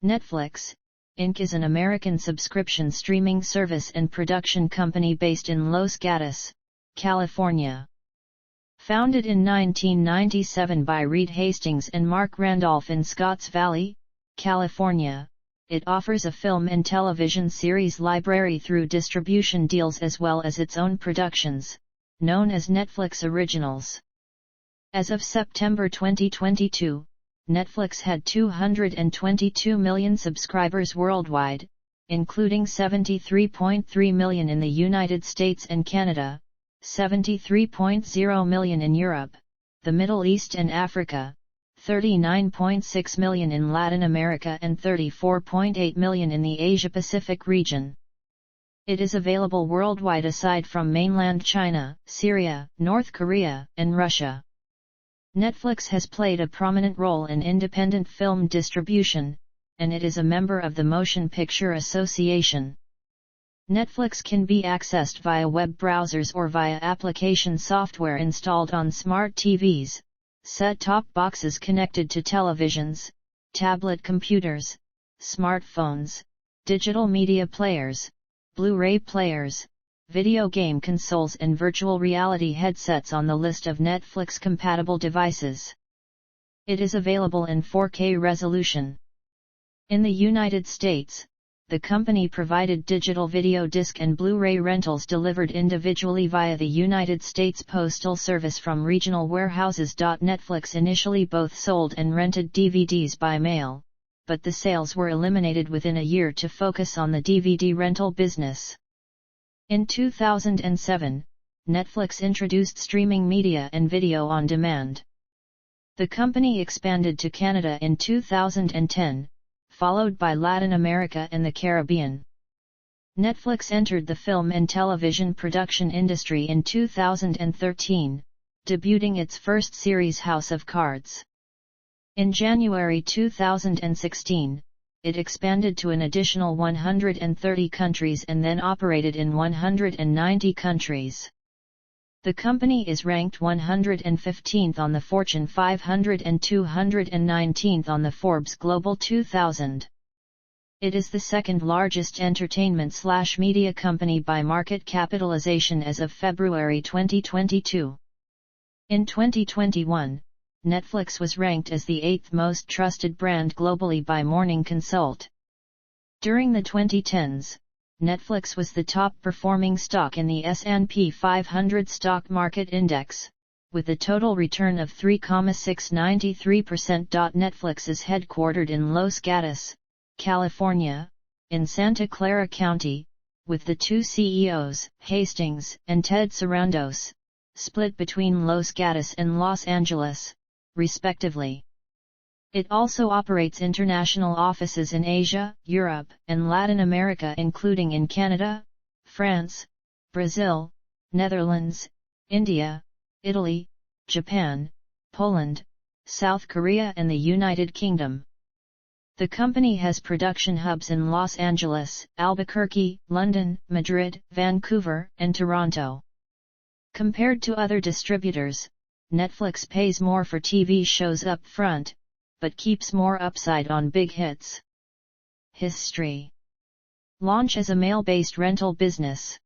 Netflix, Inc. is an American subscription streaming service and production company based in Los Gatos, California. Founded in 1997 by Reed Hastings and Mark Randolph in Scotts Valley, California, it offers a film and television series library through distribution deals as well as its own productions, known as Netflix Originals. As of September 2022, Netflix had 222 million subscribers worldwide, including 73.3 million in the United States and Canada, 73.0 million in Europe, the Middle East and Africa, 39.6 million in Latin America and 34.8 million in the Asia-Pacific region. It is available worldwide aside from mainland China, Syria, North Korea, and Russia. Netflix has played a prominent role in independent film distribution, and it is a member of the Motion Picture Association. Netflix can be accessed via web browsers or via application software installed on smart TVs, set-top boxes connected to televisions, tablet computers, smartphones, digital media players, Blu-ray players, video game consoles and virtual reality headsets on the list of Netflix-compatible devices. It is available in 4K resolution. In the United States, the company provided digital video disc and Blu-ray rentals delivered individually via the United States Postal Service from regional warehouses. Netflix initially both sold and rented DVDs by mail, but the sales were eliminated within a year to focus on the DVD rental business. In 2007, Netflix introduced streaming media and video on demand. The company expanded to Canada in 2010, followed by Latin America and the Caribbean. Netflix entered the film and television production industry in 2013, debuting its first series House of Cards. In January 2016, it expanded to an additional 130 countries and then operated in 190 countries. The company is ranked 115th on the Fortune 500 and 219th on the Forbes Global 2000. It is the second largest entertainment/media company by market capitalization as of February 2022. In 2021, Netflix was ranked as the 8th most trusted brand globally by Morning Consult. During the 2010s, Netflix was the top-performing stock in the S&P 500 stock market index, with a total return of 3,693%. Netflix is headquartered in Los Gatos, California, in Santa Clara County, with the two CEOs, Hastings and Ted Sarandos, split between Los Gatos and Los Angeles, respectively. It also operates international offices in Asia, Europe, and Latin America, including in Canada, France, Brazil, Netherlands, India, Italy, Japan, Poland, South Korea and the United Kingdom. The company has production hubs in Los Angeles, Albuquerque, London, Madrid, Vancouver, and Toronto. Compared to other distributors, Netflix pays more for TV shows up front, but keeps more upside on big hits. History. Launch as a mail-based rental business.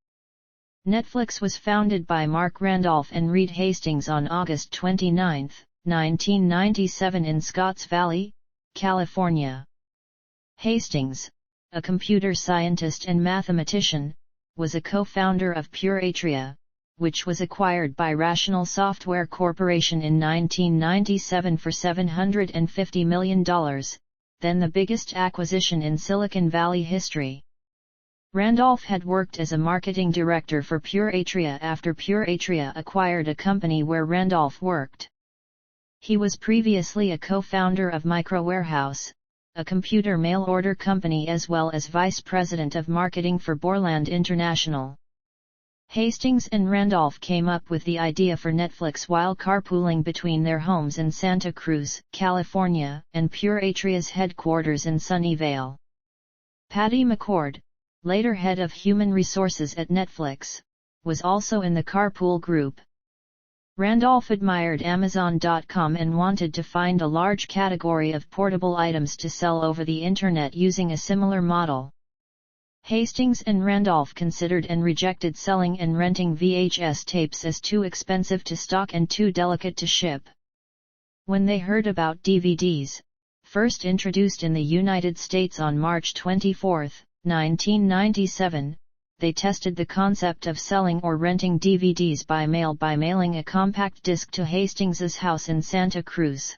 Netflix was founded by Mark Randolph and Reed Hastings on August 29, 1997 in Scotts Valley, California. Hastings, a computer scientist and mathematician, was a co-founder of Pure Atria, which was acquired by Rational Software Corporation in 1997 for $750 million, then the biggest acquisition in Silicon Valley history. Randolph had worked as a marketing director for Pure Atria after Pure Atria acquired a company where Randolph worked. He was previously a co-founder of MicroWarehouse, a computer mail order company, as well as vice president of marketing for Borland International. Hastings and Randolph came up with the idea for Netflix while carpooling between their homes in Santa Cruz, California, and Pure Atria's headquarters in Sunnyvale. Patty McCord, later head of human resources at Netflix, was also in the carpool group. Randolph admired Amazon.com and wanted to find a large category of portable items to sell over the internet using a similar model. Hastings and Randolph considered and rejected selling and renting VHS tapes as too expensive to stock and too delicate to ship. When they heard about DVDs, first introduced in the United States on March 24, 1997, they tested the concept of selling or renting DVDs by mail by mailing a compact disc to Hastings's house in Santa Cruz.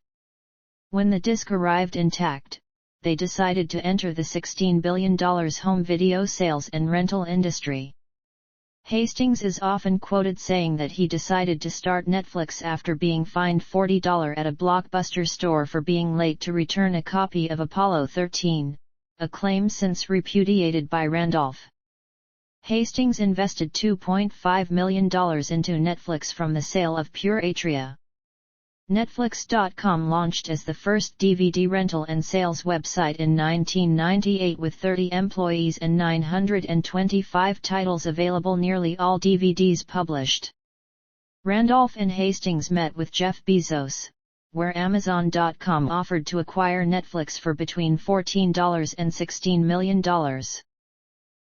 When the disc arrived intact, they decided to enter the $16 billion home video sales and rental industry. Hastings is often quoted saying that he decided to start Netflix after being fined $40 at a Blockbuster store for being late to return a copy of Apollo 13, a claim since repudiated by Randolph. Hastings invested $2.5 million into Netflix from the sale of Pure Atria. Netflix.com launched as the first DVD rental and sales website in 1998 with 30 employees and 925 titles available, nearly all DVDs published. Randolph and Hastings met with Jeff Bezos, where Amazon.com offered to acquire Netflix for between $14 and $16 million.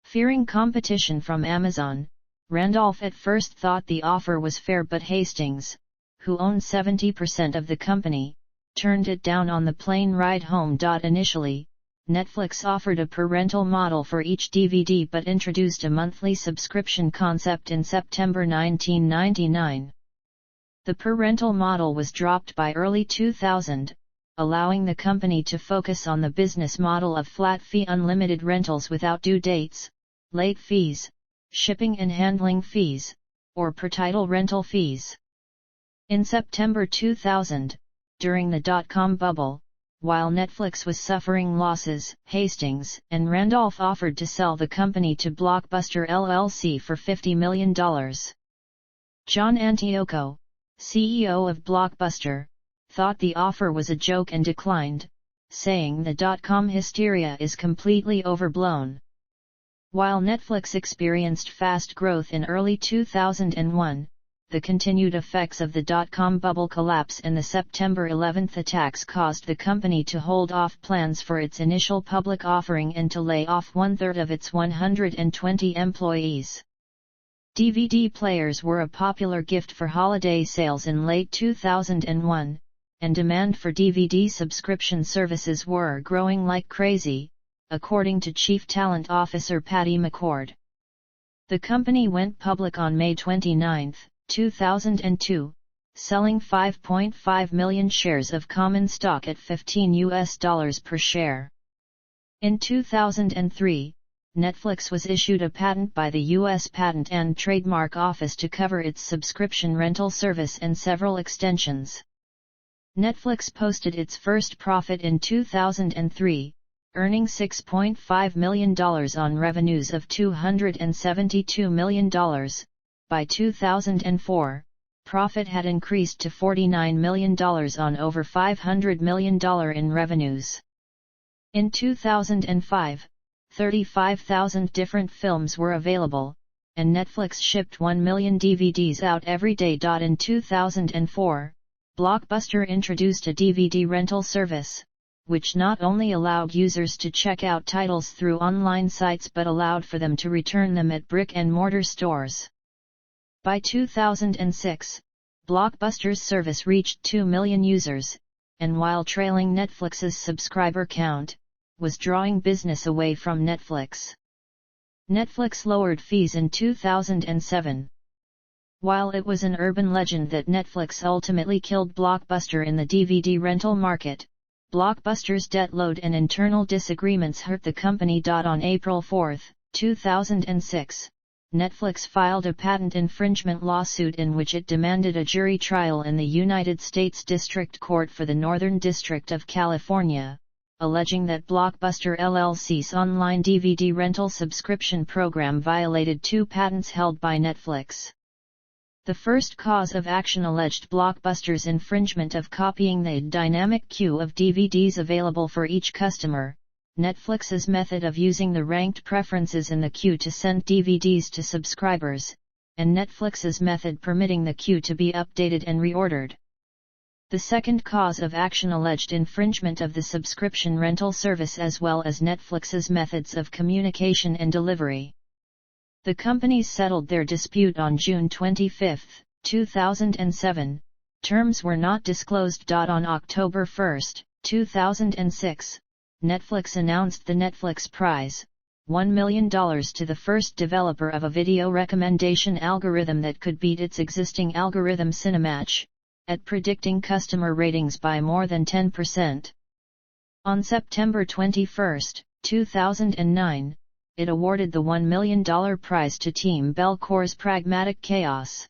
Fearing competition from Amazon, Randolph at first thought the offer was fair, but Hastings, who owned 70% of the company, turned it down on the plane ride home. Initially, Netflix offered a per-rental model for each DVD but introduced a monthly subscription concept in September 1999. The per-rental model was dropped by early 2000, allowing the company to focus on the business model of flat-fee unlimited rentals without due dates, late fees, shipping and handling fees, or per-title rental fees. In September 2000, during the dot-com bubble, while Netflix was suffering losses, Hastings and Randolph offered to sell the company to Blockbuster LLC for $50 million. John Antioco, CEO of Blockbuster, thought the offer was a joke and declined, saying the dot-com hysteria is completely overblown. While Netflix experienced fast growth in early 2001, the continued effects of the dot-com bubble collapse and the September 11 attacks caused the company to hold off plans for its initial public offering and to lay off one-third of its 120 employees. DVD players were a popular gift for holiday sales in late 2001, and demand for DVD subscription services were growing like crazy, according to Chief Talent Officer Patty McCord. The company went public on May 29, 2002, selling 5.5 million shares of common stock at $15 per share. In 2003, Netflix was issued a patent by the U.S. Patent and Trademark Office to cover its subscription rental service and several extensions. Netflix posted its first profit in 2003, earning $6.5 million on revenues of $272 million. By 2004, profit had increased to $49 million on over $500 million in revenues. In 2005, 35,000 different films were available, and Netflix shipped 1 million DVDs out every day. In 2004, Blockbuster introduced a DVD rental service, which not only allowed users to check out titles through online sites but allowed for them to return them at brick-and-mortar stores. By 2006, Blockbuster's service reached 2 million users, and while trailing Netflix's subscriber count, was drawing business away from Netflix. Netflix lowered fees in 2007. While it was an urban legend that Netflix ultimately killed Blockbuster in the DVD rental market, Blockbuster's debt load and internal disagreements hurt the company. On April 4, 2006, Netflix filed a patent infringement lawsuit in which it demanded a jury trial in the United States District Court for the Northern District of California, alleging that Blockbuster LLC's online DVD rental subscription program violated 2 patents held by Netflix. The first cause of action alleged Blockbuster's infringement of copying the dynamic queue of DVDs available for each customer, Netflix's method of using the ranked preferences in the queue to send DVDs to subscribers, and Netflix's method permitting the queue to be updated and reordered. The second cause of action alleged infringement of the subscription rental service as well as Netflix's methods of communication and delivery. The companies settled their dispute on June 25, 2007. Terms were not disclosed. On October 1, 2006, Netflix announced the Netflix Prize, $1 million to the first developer of a video recommendation algorithm that could beat its existing algorithm Cinematch at predicting customer ratings by more than 10%. On September 21, 2009, it awarded the $1 million prize to Team Belcore's Pragmatic Chaos.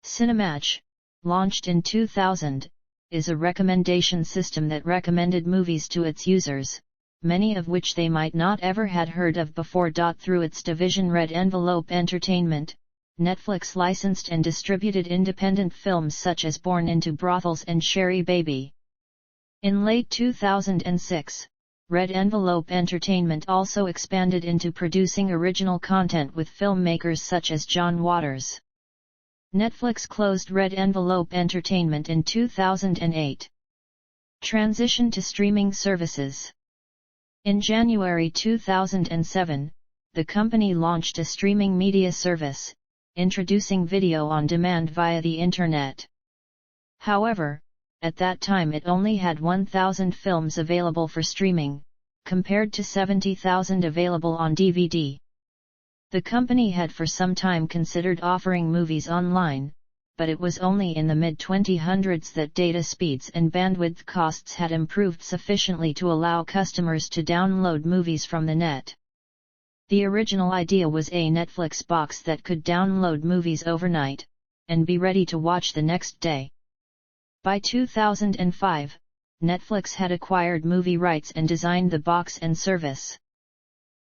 Cinematch, launched in 2000, is a recommendation system that recommended movies to its users, many of which they might not ever had heard of before. Through its division Red Envelope Entertainment, Netflix licensed and distributed independent films such as Born into Brothels and Sherry Baby. In late 2006, Red Envelope Entertainment also expanded into producing original content with filmmakers such as John Waters. Netflix closed Red Envelope Entertainment in 2008. Transition to streaming services. In January 2007, the company launched a streaming media service, introducing video on demand via the Internet. However, at that time it only had 1,000 films available for streaming, compared to 70,000 available on DVD. The company had for some time considered offering movies online, but it was only in the mid-2000s that data speeds and bandwidth costs had improved sufficiently to allow customers to download movies from the net. The original idea was a Netflix box that could download movies overnight, and be ready to watch the next day. By 2005, Netflix had acquired movie rights and designed the box and service.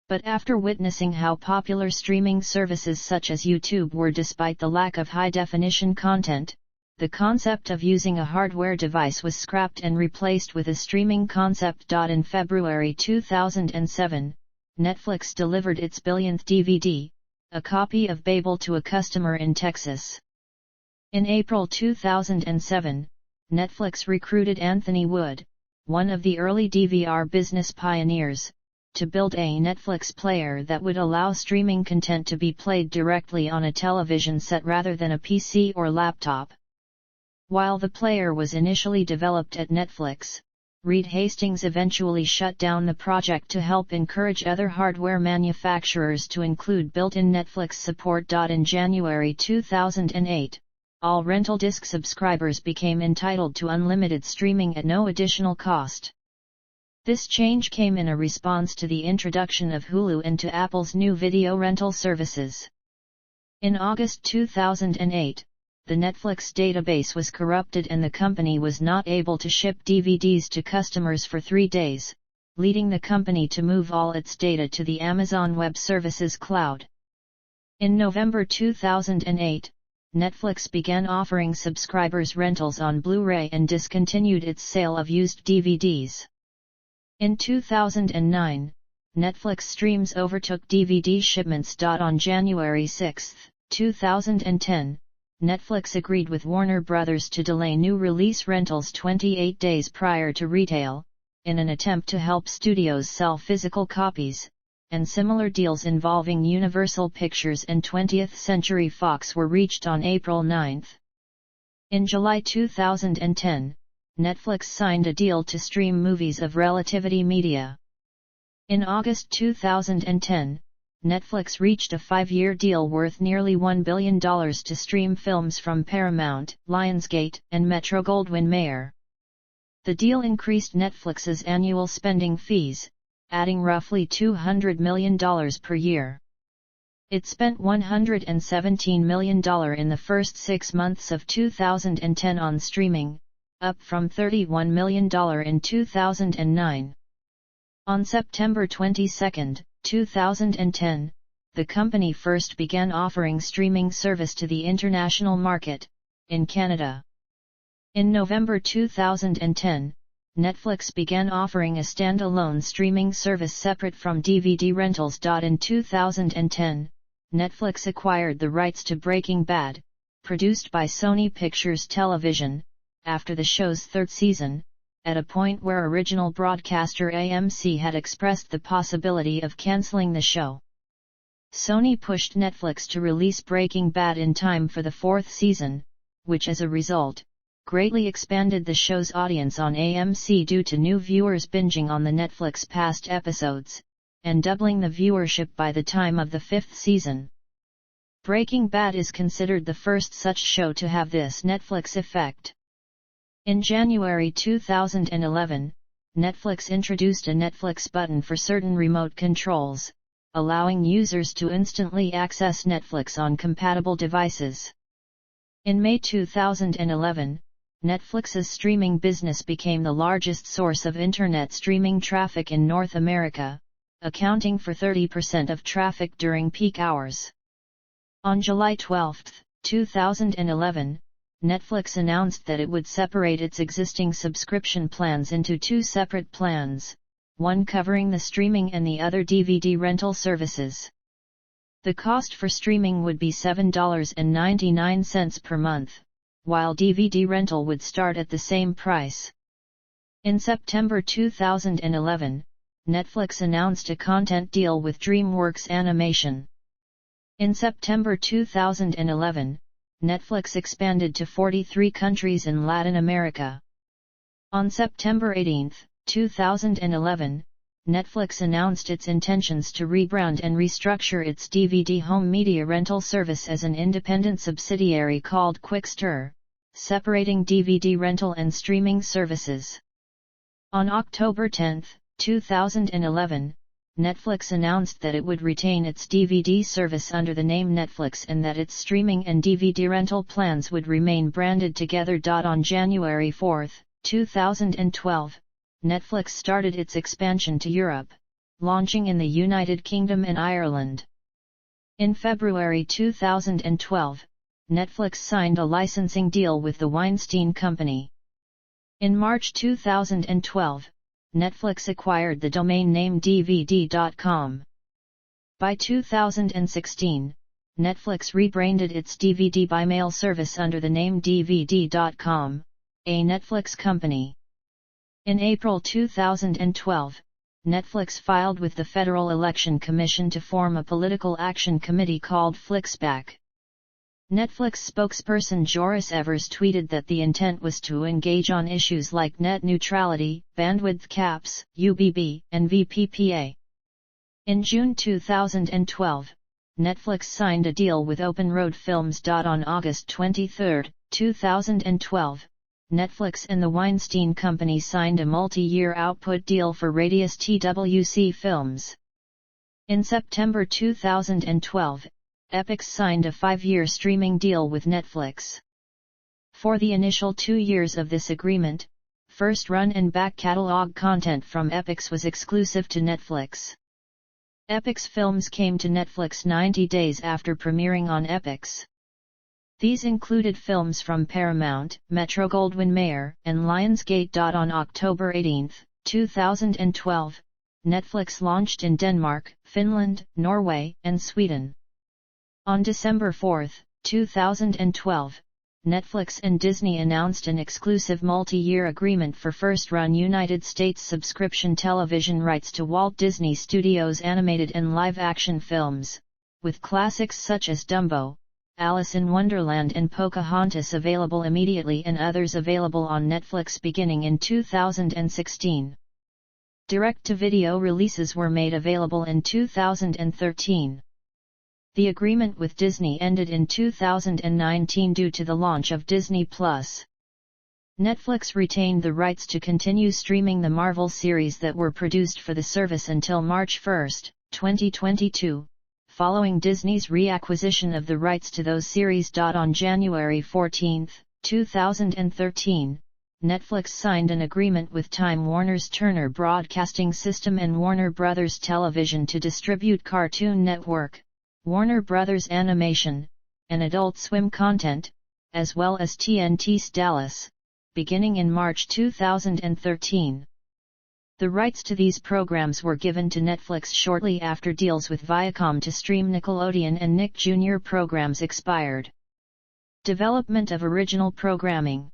But after witnessing how popular streaming services such as YouTube were despite the lack of high-definition content, the concept of using a hardware device was scrapped and replaced with a streaming concept. In February 2007, Netflix delivered its billionth DVD, a copy of Babel, to a customer in Texas. In April 2007, Netflix recruited Anthony Wood, one of the early DVR business pioneers, to build a Netflix player that would allow streaming content to be played directly on a television set rather than a PC or laptop. While the player was initially developed at Netflix, Reed Hastings eventually shut down the project to help encourage other hardware manufacturers to include built-in Netflix support. In January 2008, all rental disc subscribers became entitled to unlimited streaming at no additional cost. This change came in a response to the introduction of Hulu into Apple's new video rental services. In August 2008, the Netflix database was corrupted and the company was not able to ship DVDs to customers for 3 days, leading the company to move all its data to the Amazon Web Services cloud. In November 2008, Netflix began offering subscribers rentals on Blu-ray and discontinued its sale of used DVDs. In 2009, Netflix streams overtook DVD shipments. On January 6, 2010, Netflix agreed with Warner Bros. To delay new release rentals 28 days prior to retail, in an attempt to help studios sell physical copies, and similar deals involving Universal Pictures and 20th Century Fox were reached on April 9. In July 2010, Netflix signed a deal to stream movies of Relativity Media. In August 2010, Netflix reached a 5-year deal worth nearly $1 billion to stream films from Paramount, Lionsgate, and Metro-Goldwyn-Mayer. The deal increased Netflix's annual spending fees, adding roughly $200 million per year. It spent $117 million in the first 6 months of 2010 on streaming, up from $31 million in 2009. On September 22, 2010, the company first began offering streaming service to the international market, in Canada. In November 2010, Netflix began offering a standalone streaming service separate from DVD rentals. In 2010, Netflix acquired the rights to Breaking Bad, produced by Sony Pictures Television, after the show's third season, at a point where original broadcaster AMC had expressed the possibility of canceling the show. Sony pushed Netflix to release Breaking Bad in time for the fourth season, which as a result, greatly expanded the show's audience on AMC due to new viewers binging on the Netflix past episodes, and doubling the viewership by the time of the fifth season. Breaking Bad is considered the first such show to have this Netflix effect. In January 2011, Netflix introduced a Netflix button for certain remote controls, allowing users to instantly access Netflix on compatible devices. In May 2011, Netflix's streaming business became the largest source of internet streaming traffic in North America, accounting for 30% of traffic during peak hours. On July 12, 2011, Netflix announced that it would separate its existing subscription plans into two separate plans, one covering the streaming and the other DVD rental services. The cost for streaming would be $7.99 per month, while DVD rental would start at the same price. In September 2011, Netflix announced a content deal with DreamWorks Animation. In September 2011, Netflix expanded to 43 countries in Latin America. On September 18, 2011, Netflix announced its intentions to rebrand and restructure its DVD home media rental service as an independent subsidiary called Quickster, separating DVD rental and streaming services. On October 10, 2011, Netflix announced that it would retain its DVD service under the name Netflix and that its streaming and DVD rental plans would remain branded together. On January 4, 2012, Netflix started its expansion to Europe, launching in the United Kingdom and Ireland. In February 2012, Netflix signed a licensing deal with the Weinstein Company. In March 2012, Netflix acquired the domain name DVD.com. By 2016, Netflix rebranded its DVD by mail service under the name DVD.com, a Netflix company. In April 2012, Netflix filed with the Federal Election Commission to form a political action committee called FlixPac. Netflix spokesperson Joris Evers tweeted that the intent was to engage on issues like net neutrality, bandwidth caps, UBB, and VPPA. In June 2012, Netflix signed a deal with Open Road Films. On August 23, 2012, Netflix and the Weinstein Company signed a multi-year output deal for Radius TWC Films. In September 2012, Epix signed a 5-year streaming deal with Netflix. For the initial 2 years of this agreement, first-run and back catalog content from Epix was exclusive to Netflix. Epix films came to Netflix 90 days after premiering on Epix. These included films from Paramount, Metro-Goldwyn-Mayer, and Lionsgate. On October 18, 2012, Netflix launched in Denmark, Finland, Norway, and Sweden. On December 4, 2012, Netflix and Disney announced an exclusive multi-year agreement for first-run United States subscription television rights to Walt Disney Studios' animated and live-action films, with classics such as Dumbo, Alice in Wonderland and Pocahontas available immediately and others available on Netflix beginning in 2016. Direct-to-video releases were made available in 2013. The agreement with Disney ended in 2019 due to the launch of Disney+. Netflix retained the rights to continue streaming the Marvel series that were produced for the service until March 1, 2022, following Disney's reacquisition of the rights to those series. On January 14, 2013, Netflix signed an agreement with Time Warner's Turner Broadcasting System and Warner Bros. Television to distribute Cartoon Network, Warner Bros. Animation, and Adult Swim content, as well as TNT's Dallas, beginning in March 2013. The rights to these programs were given to Netflix shortly after deals with Viacom to stream Nickelodeon and Nick Jr. programs expired. Development of original programming.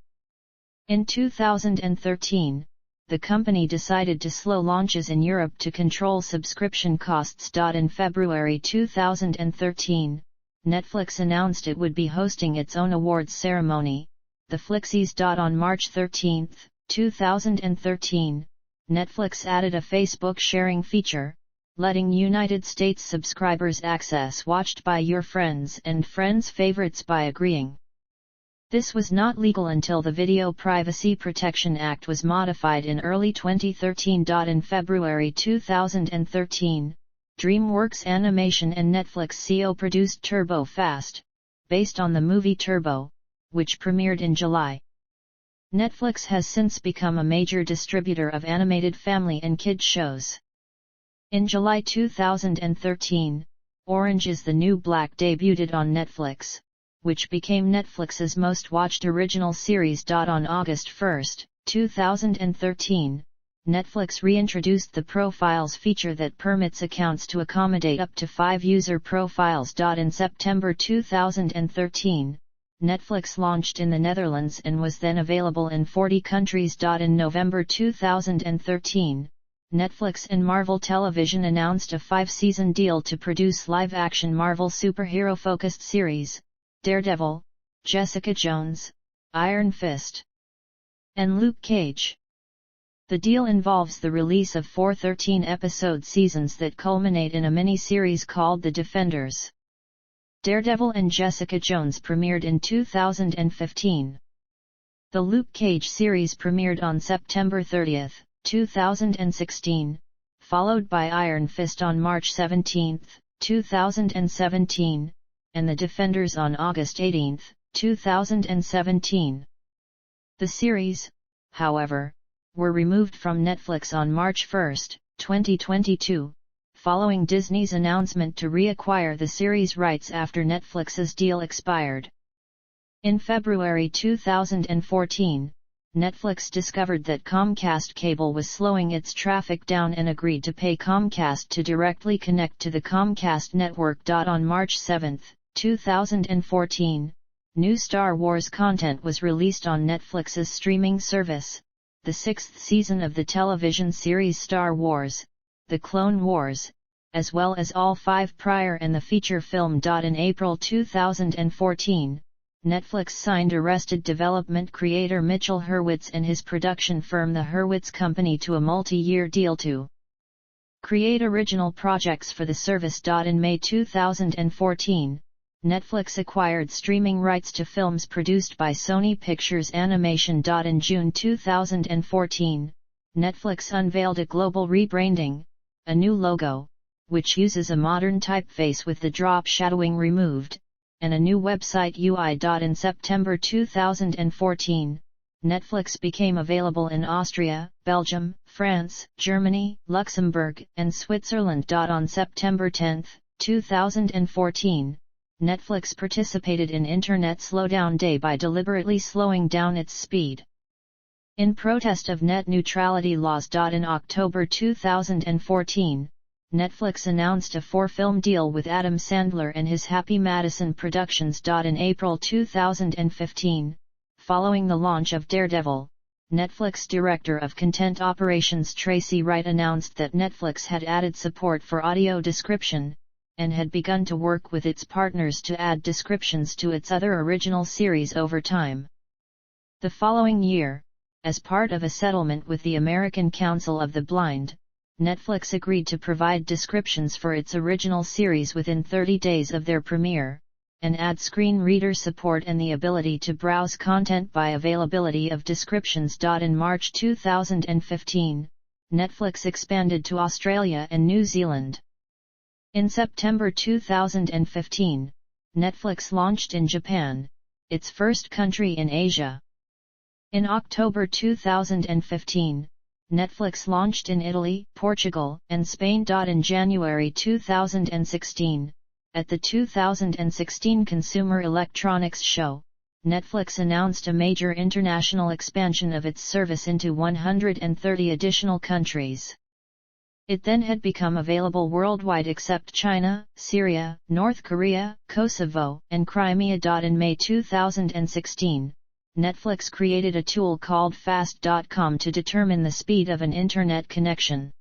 In 2013, the company decided to slow launches in Europe to control subscription costs. In February 2013, Netflix announced it would be hosting its own awards ceremony, the Flixies. On March 13, 2013, Netflix added a Facebook sharing feature, letting United States subscribers access Watched by Your Friends and Friends Favorites by agreeing. This was not legal until the Video Privacy Protection Act was modified in early 2013. In February 2013, DreamWorks Animation and Netflix co-produced Turbo Fast, based on the movie Turbo, which premiered in July. Netflix has since become a major distributor of animated family and kids shows. In July 2013, Orange is the New Black debuted on Netflix, which became Netflix's most watched original series. On August 1, 2013, Netflix reintroduced the Profiles feature that permits accounts to accommodate up to 5 user profiles. In September 2013, Netflix launched in the Netherlands and was then available in 40 countries. In November 2013, Netflix and Marvel Television announced a 5-season deal to produce live-action Marvel superhero-focused series, Daredevil, Jessica Jones, Iron Fist, and Luke Cage. The deal involves the release of 4 13-episode seasons that culminate in a mini-series called The Defenders. Daredevil and Jessica Jones premiered in 2015. The Luke Cage series premiered on September 30, 2016, followed by Iron Fist on March 17, 2017, and The Defenders on August 18, 2017. The series, however, were removed from Netflix on March 1, 2022, following Disney's announcement to reacquire the series' rights after Netflix's deal expired. In February 2014, Netflix discovered that Comcast Cable was slowing its traffic down and agreed to pay Comcast to directly connect to the Comcast network. On March 7, 2014, new Star Wars content was released on Netflix's streaming service, the 6th season of the television series Star Wars, The Clone Wars, as well as all 5 prior and the feature film. In April 2014, Netflix signed Arrested development creator Mitchell Hurwitz and his production firm The Hurwitz Company to a multi-year deal to create original projects for the service. In May 2014, Netflix acquired streaming rights to films produced by Sony Pictures Animation. In June 2014, Netflix unveiled a global rebranding, a new logo, which uses a modern typeface with the drop shadowing removed, and a new website UI. In September 2014, Netflix became available in Austria, Belgium, France, Germany, Luxembourg, and Switzerland. On September 10, 2014, Netflix participated in Internet Slowdown Day by deliberately slowing down its speed. In protest of net neutrality laws. In October 2014, Netflix announced a 4-film deal with Adam Sandler and his Happy Madison Productions. In April 2015, following the launch of Daredevil, Netflix Director of Content Operations Tracy Wright announced that Netflix had added support for audio description, and had begun to work with its partners to add descriptions to its other original series over time. The following year, as part of a settlement with the American Council of the Blind, Netflix agreed to provide descriptions for its original series within 30 days of their premiere, and add screen reader support and the ability to browse content by availability of descriptions. In March 2015, Netflix expanded to Australia and New Zealand. In September 2015, Netflix launched in Japan, its first country in Asia. In October 2015, Netflix launched in Italy, Portugal, and Spain. In January 2016, at the 2016 Consumer Electronics Show, Netflix announced a major international expansion of its service into 130 additional countries. It then had become available worldwide except China, Syria, North Korea, Kosovo, and Crimea. In May 2016, Netflix created a tool called Fast.com to determine the speed of an internet connection.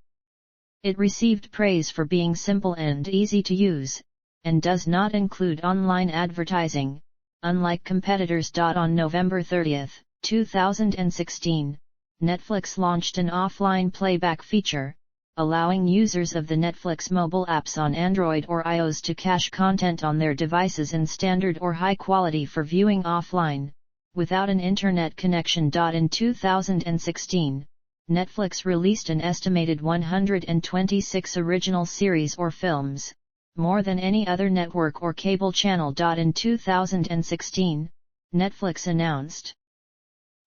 It received praise for being simple and easy to use, and does not include online advertising, unlike competitors. On November 30, 2016, Netflix launched an offline playback feature, allowing users of the Netflix mobile apps on Android or iOS to cache content on their devices in standard or high quality for viewing offline, without an internet connection. In 2016, Netflix released an estimated 126 original series or films, more than any other network or cable channel. In 2016, Netflix announced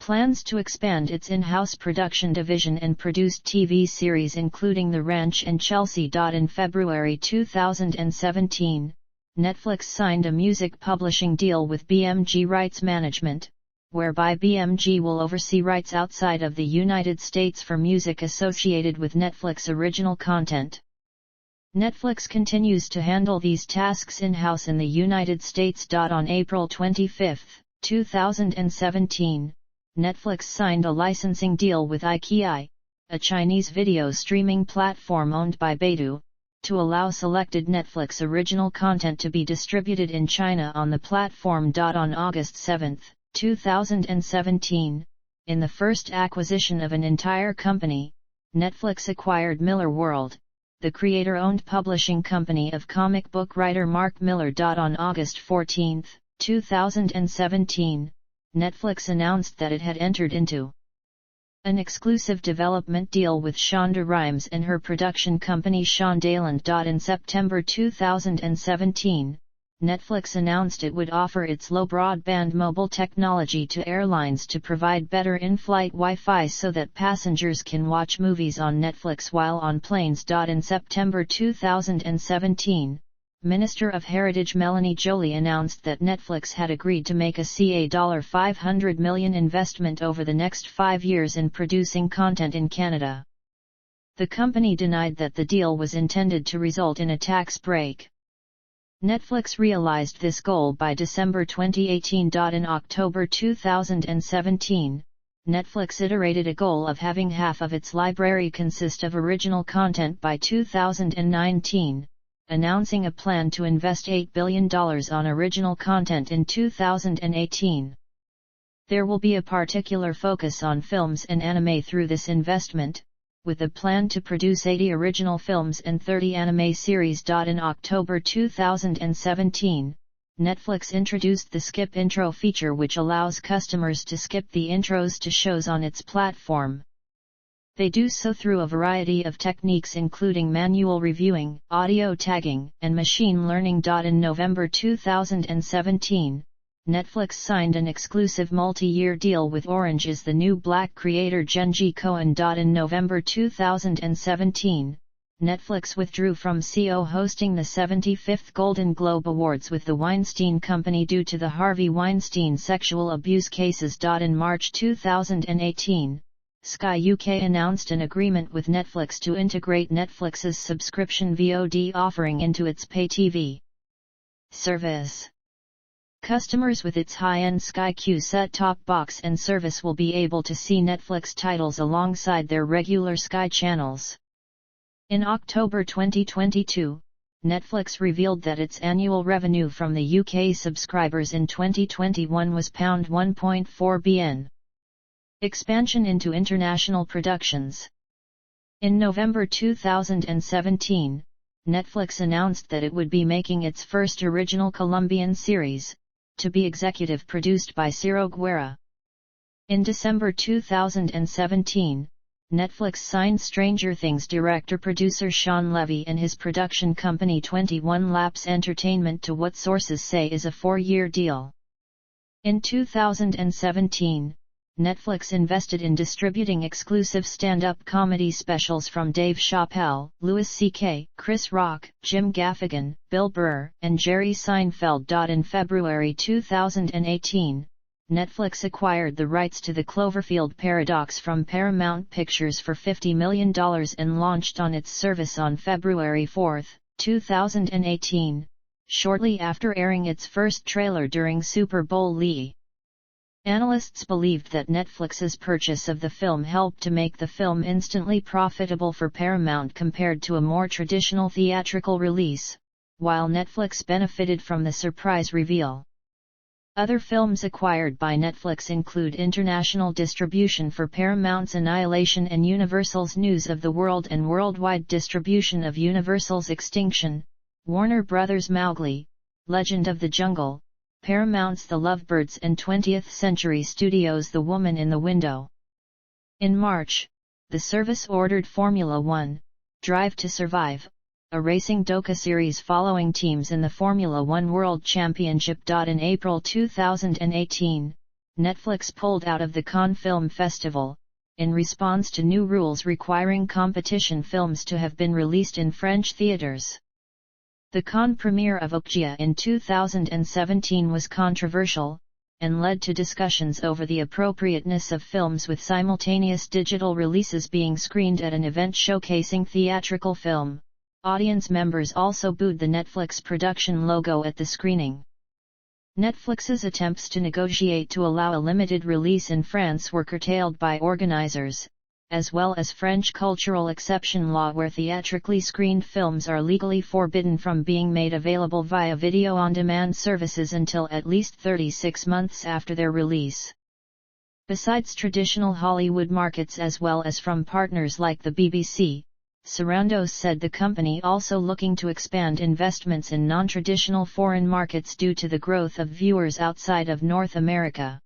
plans to expand its in-house production division and produced TV series including The Ranch and Chelsea. In February 2017, Netflix signed a music publishing deal with BMG Rights Management, whereby BMG will oversee rights outside of the United States for music associated with Netflix original content. Netflix continues to handle these tasks in-house in the United States. On April 25, 2017, Netflix signed a licensing deal with iQIYI, a Chinese video streaming platform owned by Baidu, to allow selected Netflix original content to be distributed in China on the platform. On August 7, 2017, in the first acquisition of an entire company, Netflix acquired Miller World, the creator-owned publishing company of comic book writer Mark Miller. On August 14, 2017, Netflix announced that it had entered into an exclusive development deal with Shonda Rhimes and her production company Shondaland. In September 2017, Netflix announced it would offer its low broadband mobile technology to airlines to provide better in-flight Wi-Fi so that passengers can watch movies on Netflix while on planes. In September 2017, Minister of Heritage Melanie Joly announced that Netflix had agreed to make a $500 million investment over the next 5 years in producing content in Canada. The company denied that the deal was intended to result in a tax break. Netflix realized this goal by December 2018. In October 2017, Netflix iterated a goal of having half of its library consist of original content by 2019. Announcing a plan to invest $8 billion on original content in 2018. There will be a particular focus on films and anime through this investment, with a plan to produce 80 original films and 30 anime series. In October 2017, Netflix introduced the Skip Intro feature, which allows customers to skip the intros to shows on its platform. They do so through a variety of techniques including manual reviewing, audio tagging, and machine learning. In November 2017, Netflix signed an exclusive multi-year deal with Orange is the New Black creator Jenji Kohan. In November 2017, Netflix withdrew from co-hosting the 75th Golden Globe Awards with the Weinstein Company due to the Harvey Weinstein sexual abuse cases. In March 2018, Sky UK announced an agreement with Netflix to integrate Netflix's subscription VOD offering into its pay TV service. Customers with its high-end Sky Q set-top box and service will be able to see Netflix titles alongside their regular Sky channels. In October 2022, Netflix revealed that its annual revenue from the UK subscribers in 2021 was £1.4 billion. Expansion into international productions. In November 2017, Netflix announced that it would be making its first original Colombian series, to be executive produced by Ciro Guerra. In December 2017, Netflix signed Stranger Things director-producer Sean Levy and his production company 21 Laps Entertainment to what sources say is a 4-year deal. In 2017, Netflix invested in distributing exclusive stand-up comedy specials from Dave Chappelle, Louis C.K., Chris Rock, Jim Gaffigan, Bill Burr, and Jerry Seinfeld. In February 2018, Netflix acquired the rights to the Cloverfield Paradox from Paramount Pictures for $50 million and launched on its service on February 4, 2018, shortly after airing its first trailer during Super Bowl LE. Analysts believed that Netflix's purchase of the film helped to make the film instantly profitable for Paramount compared to a more traditional theatrical release, while Netflix benefited from the surprise reveal. Other films acquired by Netflix include international distribution for Paramount's Annihilation and Universal's News of the World and worldwide distribution of Universal's Extinction, Warner Bros. Mowgli, Legend of the Jungle, Paramount's The Lovebirds and 20th Century Studios' The Woman in the Window. In March, the service ordered Formula One, Drive to Survive, a racing docu-series following teams in the Formula One World Championship. In April 2018, Netflix pulled out of the Cannes Film Festival, in response to new rules requiring competition films to have been released in French theaters. The Cannes premiere of Okja in 2017 was controversial, and led to discussions over the appropriateness of films with simultaneous digital releases being screened at an event showcasing theatrical film. Audience members also booed the Netflix production logo at the screening. Netflix's attempts to negotiate to allow a limited release in France were curtailed by organizers, as well as French cultural exception law where theatrically screened films are legally forbidden from being made available via video-on-demand services until at least 36 months after their release. Besides traditional Hollywood markets as well as from partners like the BBC, Sarandos said the company also looking to expand investments in non-traditional foreign markets due to the growth of viewers outside of North America.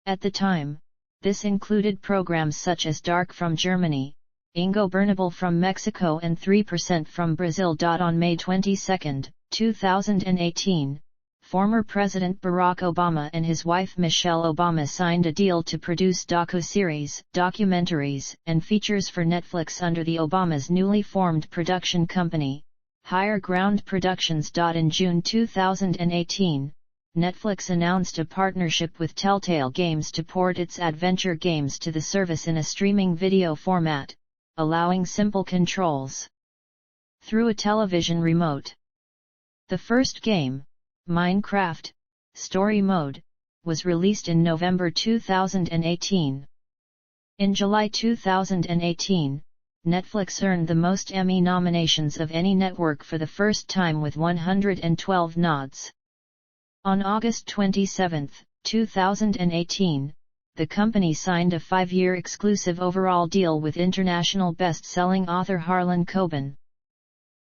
At the time, this included programs such as Dark from Germany, Ingobernable from Mexico and 3% from Brazil. On May 22, 2018, former President Barack Obama and his wife Michelle Obama signed a deal to produce docu-series, documentaries, and features for Netflix under the Obama's newly formed production company, Higher Ground Productions. In June 2018, Netflix announced a partnership with Telltale Games to port its adventure games to the service in a streaming video format, allowing simple controls through a television remote. The first game, Minecraft Story Mode, was released in November 2018. In July 2018, Netflix earned the most Emmy nominations of any network for the first time with 112 nods. On August 27, 2018, the company signed a 5-year exclusive overall deal with international best-selling author Harlan Coben.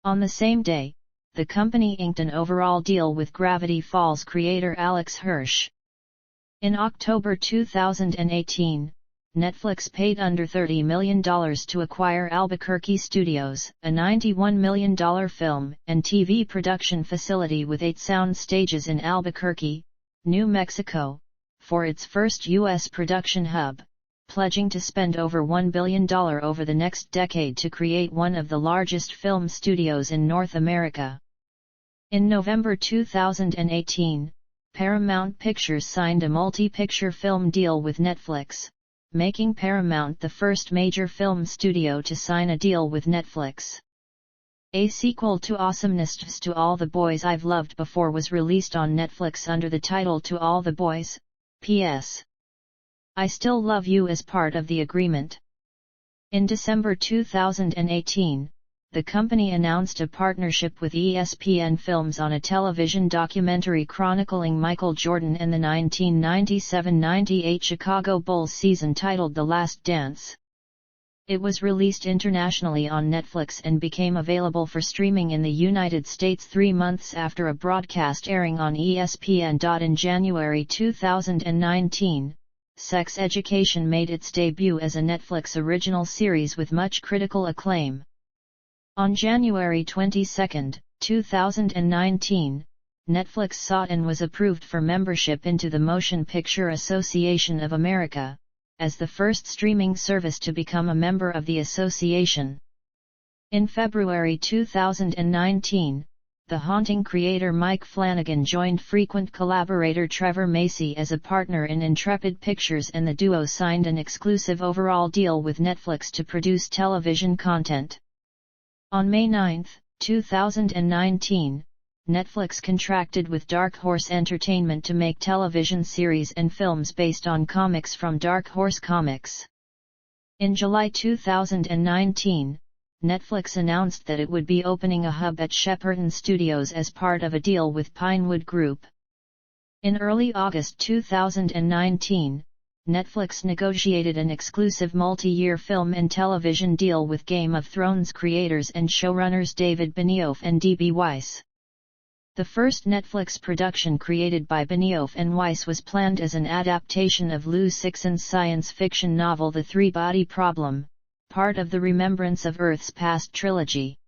On the same day, the company inked an overall deal with Gravity Falls creator Alex Hirsch. In October 2018, Netflix paid under $30 million to acquire Albuquerque Studios, a $91 million film and TV production facility with 8 sound stages in Albuquerque, New Mexico, for its first U.S. production hub, pledging to spend over $1 billion over the next decade to create one of the largest film studios in North America. In November 2018, Paramount Pictures signed a multi-picture film deal with Netflix, making Paramount the first major film studio to sign a deal with Netflix. A sequel to Awesomeness to All the Boys I've Loved Before was released on Netflix under the title To All the Boys, P.S. I Still Love You as part of the agreement. In December 2018, the company announced a partnership with ESPN Films on a television documentary chronicling Michael Jordan and the 1997-98 Chicago Bulls season titled The Last Dance. It was released internationally on Netflix and became available for streaming in the United States 3 months after a broadcast airing on ESPN. In January 2019, Sex Education made its debut as a Netflix original series with much critical acclaim. On January 22, 2019, Netflix sought and was approved for membership into the Motion Picture Association of America, as the first streaming service to become a member of the association. In February 2019, The Haunting creator Mike Flanagan joined frequent collaborator Trevor Macy as a partner in Intrepid Pictures, and the duo signed an exclusive overall deal with Netflix to produce television content. On May 9, 2019, Netflix contracted with Dark Horse Entertainment to make television series and films based on comics from Dark Horse Comics. In July 2019, Netflix announced that it would be opening a hub at Shepperton Studios as part of a deal with Pinewood Group. In early August 2019, Netflix negotiated an exclusive multi-year film and television deal with Game of Thrones creators and showrunners David Benioff and D.B. Weiss. The first Netflix production created by Benioff and Weiss was planned as an adaptation of Lou Sixon's science fiction novel The Three-Body Problem, part of the Remembrance of Earth's Past trilogy.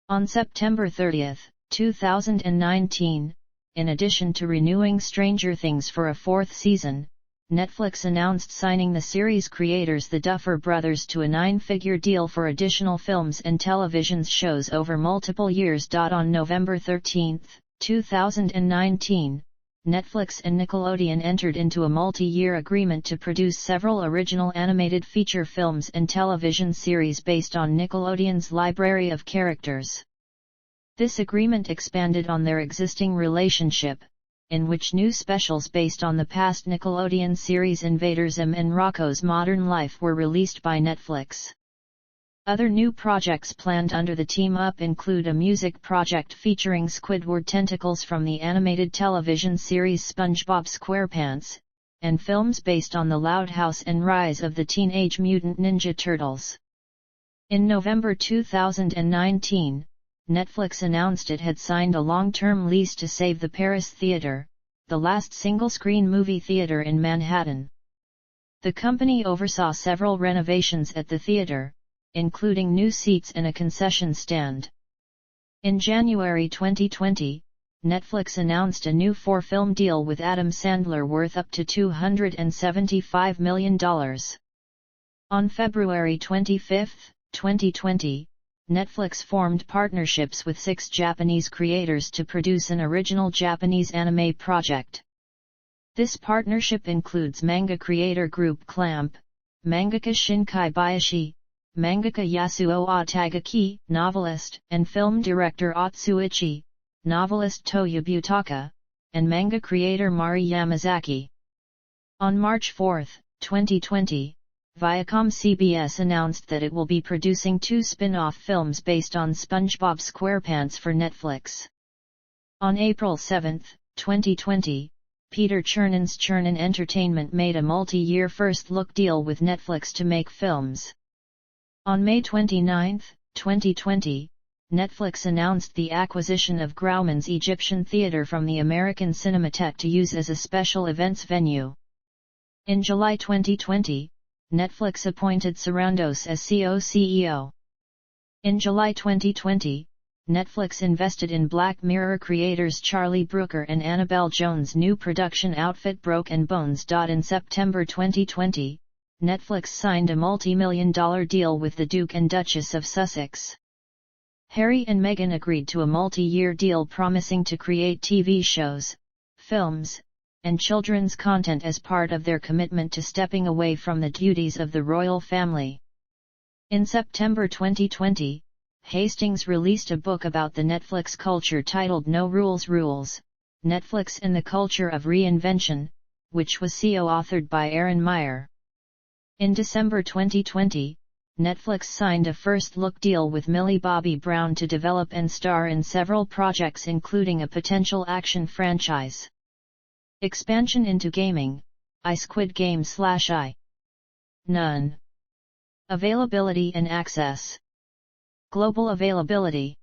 On September 30, 2019, in addition to renewing Stranger Things for a fourth season, Netflix announced signing the series creators the Duffer Brothers to a 9-figure deal for additional films and television shows over multiple years. On November 13, 2019, Netflix and Nickelodeon entered into a multi-year agreement to produce several original animated feature films and television series based on Nickelodeon's library of characters. This agreement expanded on their existing relationship, in which new specials based on the past Nickelodeon series Invader Zim and Rocko's Modern Life were released by Netflix. Other new projects planned under the team-up include a music project featuring Squidward tentacles from the animated television series SpongeBob SquarePants, and films based on the Loud House and Rise of the Teenage Mutant Ninja Turtles. In November 2019, Netflix announced it had signed a long-term lease to Save the Paris Theatre, the last single-screen movie theatre in Manhattan. The company oversaw several renovations at the theatre, including new seats and a concession stand. In January 2020, Netflix announced a new 4-film deal with Adam Sandler worth up to $275 million. On February 25, 2020, Netflix formed partnerships with 6 Japanese creators to produce an original Japanese anime project. This partnership includes manga creator group Clamp, mangaka Shinkai Bayashi, mangaka Yasuo Otagaki, novelist, and film director Otsuichi, novelist Toya Butaka, and manga creator Mari Yamazaki. On March 4, 2020, Viacom CBS announced that it will be producing 2 spin-off films based on SpongeBob SquarePants for Netflix. On April 7, 2020, Peter Chernan's Chernan Entertainment made a multi-year first-look deal with Netflix to make films. On May 29, 2020, Netflix announced the acquisition of Grauman's Egyptian Theatre from the American Cinematheque to use as a special events venue. In July 2020, Netflix appointed Sarandos as co-CEO. In July 2020, Netflix invested in Black Mirror creators Charlie Brooker and Annabelle Jones' new production outfit Broken Bones. In September 2020, Netflix signed a multi-million-dollar deal with the Duke and Duchess of Sussex. Harry and Meghan agreed to a multi-year deal promising to create TV shows, films, and children's content as part of their commitment to stepping away from the duties of the royal family. In September 2020, Hastings released a book about the Netflix culture titled No Rules Rules, Netflix and the Culture of Reinvention, which was co-authored by Aaron Meyer. In December 2020, Netflix signed a first-look deal with Millie Bobby Brown to develop and star in several projects including a potential action franchise. Expansion into gaming, Squid Game/I. None. Availability and access. Global availability.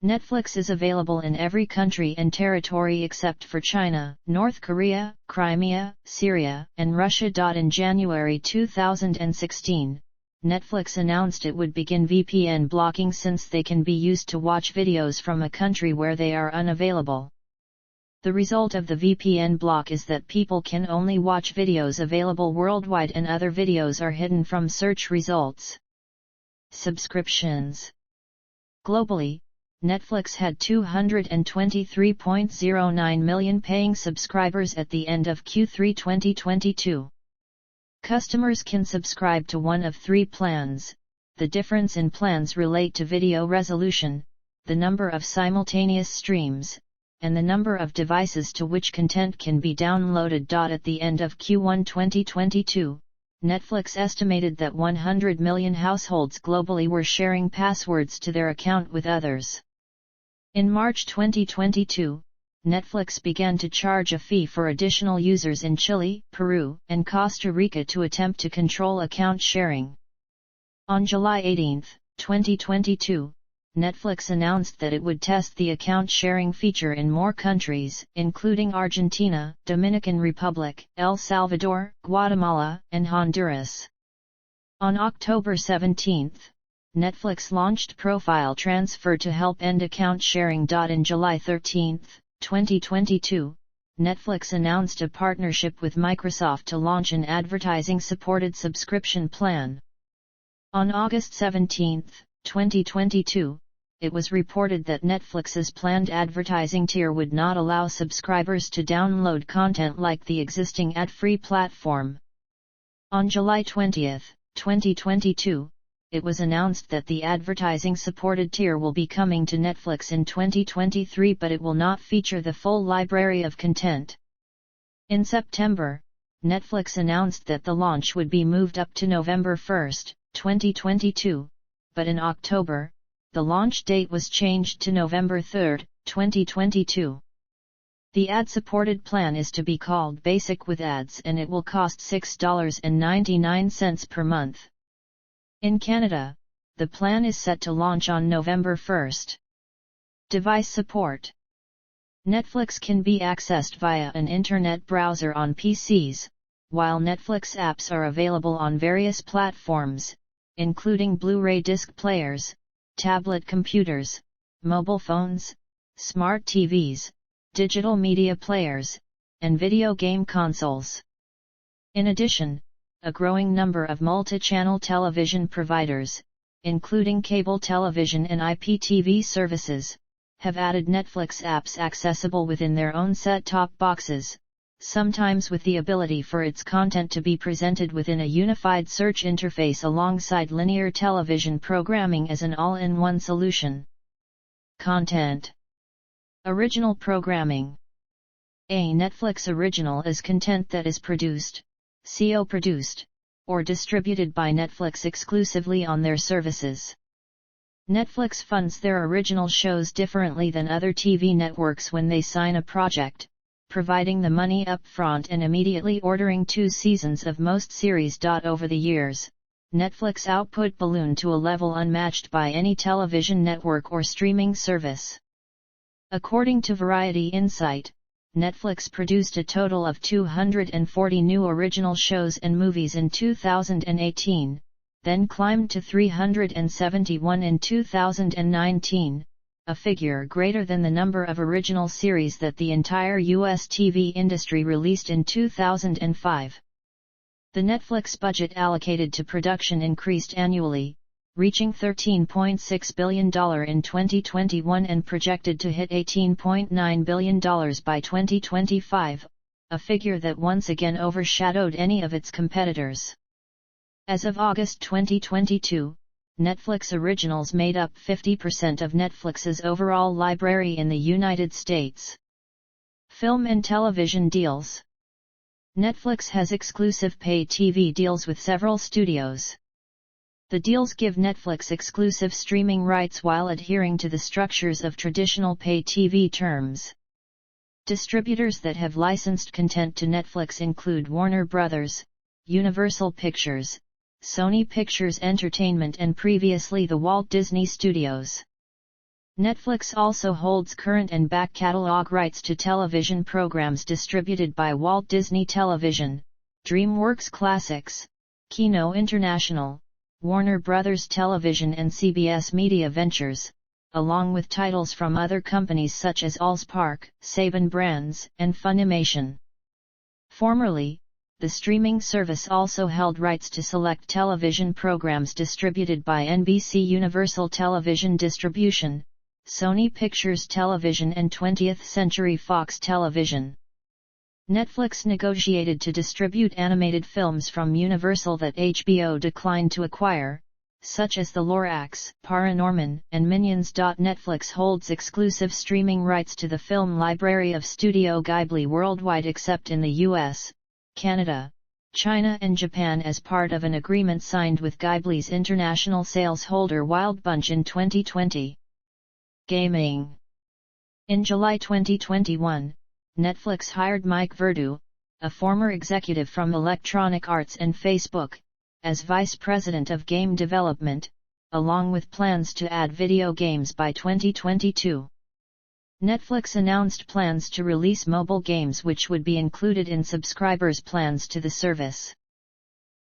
Netflix is available in every country and territory except for China, North Korea, Crimea, Syria, and Russia. In January 2016, Netflix announced it would begin VPN blocking since they can be used to watch videos from a country where they are unavailable. The result of the VPN block is that people can only watch videos available worldwide and other videos are hidden from search results. Subscriptions. Globally, Netflix had 223.09 million paying subscribers at the end of Q3 2022. Customers can subscribe to one of three plans. The difference in plans relate to video resolution, the number of simultaneous streams, and the number of devices to which content can be downloaded. At the end of Q1 2022, Netflix estimated that 100 million households globally were sharing passwords to their account with others. In March 2022, Netflix began to charge a fee for additional users in Chile, Peru, and Costa Rica to attempt to control account sharing. On July 18, 2022, Netflix announced that it would test the account sharing feature in more countries, including Argentina, Dominican Republic, El Salvador, Guatemala, and Honduras. On October 17, Netflix launched Profile Transfer to help end account sharing. In July 13, 2022, Netflix announced a partnership with Microsoft to launch an advertising-supported subscription plan. On August 17, 2022, it was reported that Netflix's planned advertising tier would not allow subscribers to download content like the existing ad-free platform. On July 20, 2022, it was announced that the advertising-supported tier will be coming to Netflix in 2023, but it will not feature the full library of content. In September, Netflix announced that the launch would be moved up to November 1, 2022, but in October, the launch date was changed to November 3, 2022. The ad-supported plan is to be called Basic with Ads, and it will cost $6.99 per month. In Canada, the plan is set to launch on November 1. Device support. Netflix can be accessed via an internet browser on PCs, while Netflix apps are available on various platforms, including Blu-ray disc players, tablet computers, mobile phones, smart TVs, digital media players, and video game consoles. In addition, a growing number of multi-channel television providers, including cable television and IPTV services, have added Netflix apps accessible within their own set-top boxes, sometimes with the ability for its content to be presented within a unified search interface alongside linear television programming as an all-in-one solution. Content. Original programming. A Netflix original is content that is produced, co-produced, or distributed by Netflix exclusively on their services. Netflix funds their original shows differently than other TV networks when they sign a project, providing the money up front and immediately ordering 2 seasons of most series. Over the years, Netflix output ballooned to a level unmatched by any television network or streaming service. According to Variety Insight, Netflix produced a total of 240 new original shows and movies in 2018, then climbed to 371 in 2019, a figure greater than the number of original series that the entire U.S. TV industry released in 2005. The Netflix budget allocated to production increased annually, reaching $13.6 billion in 2021 and projected to hit $18.9 billion by 2025, a figure that once again overshadowed any of its competitors. As of August 2022, Netflix originals made up 50% of Netflix's overall library in the United States. Film and television deals. Netflix has exclusive pay TV deals with several studios. The deals give Netflix exclusive streaming rights while adhering to the structures of traditional pay TV terms. Distributors that have licensed content to Netflix include Warner Bros., Universal Pictures, Sony Pictures Entertainment and previously the Walt Disney Studios. Netflix also holds current and back catalog rights to television programs distributed by Walt Disney Television, DreamWorks Classics, Kino International, Warner Bros. Television and CBS Media Ventures, along with titles from other companies such as Allspark, Saban Brands, and Funimation. Formerly, the streaming service also held rights to select television programs distributed by NBC Universal Television Distribution, Sony Pictures Television and 20th Century Fox Television. Netflix negotiated to distribute animated films from Universal that HBO declined to acquire, such as The Lorax, Paranorman, and Minions. Netflix holds exclusive streaming rights to the film library of Studio Ghibli worldwide except in the US, Canada, China and Japan as part of an agreement signed with Ghibli's international sales holder Wild Bunch in 2020. Gaming. In July 2021, Netflix hired Mike Verdu, a former executive from Electronic Arts and Facebook, as Vice President of Game Development, along with plans to add video games by 2022. Netflix announced plans to release mobile games which would be included in subscribers' plans to the service.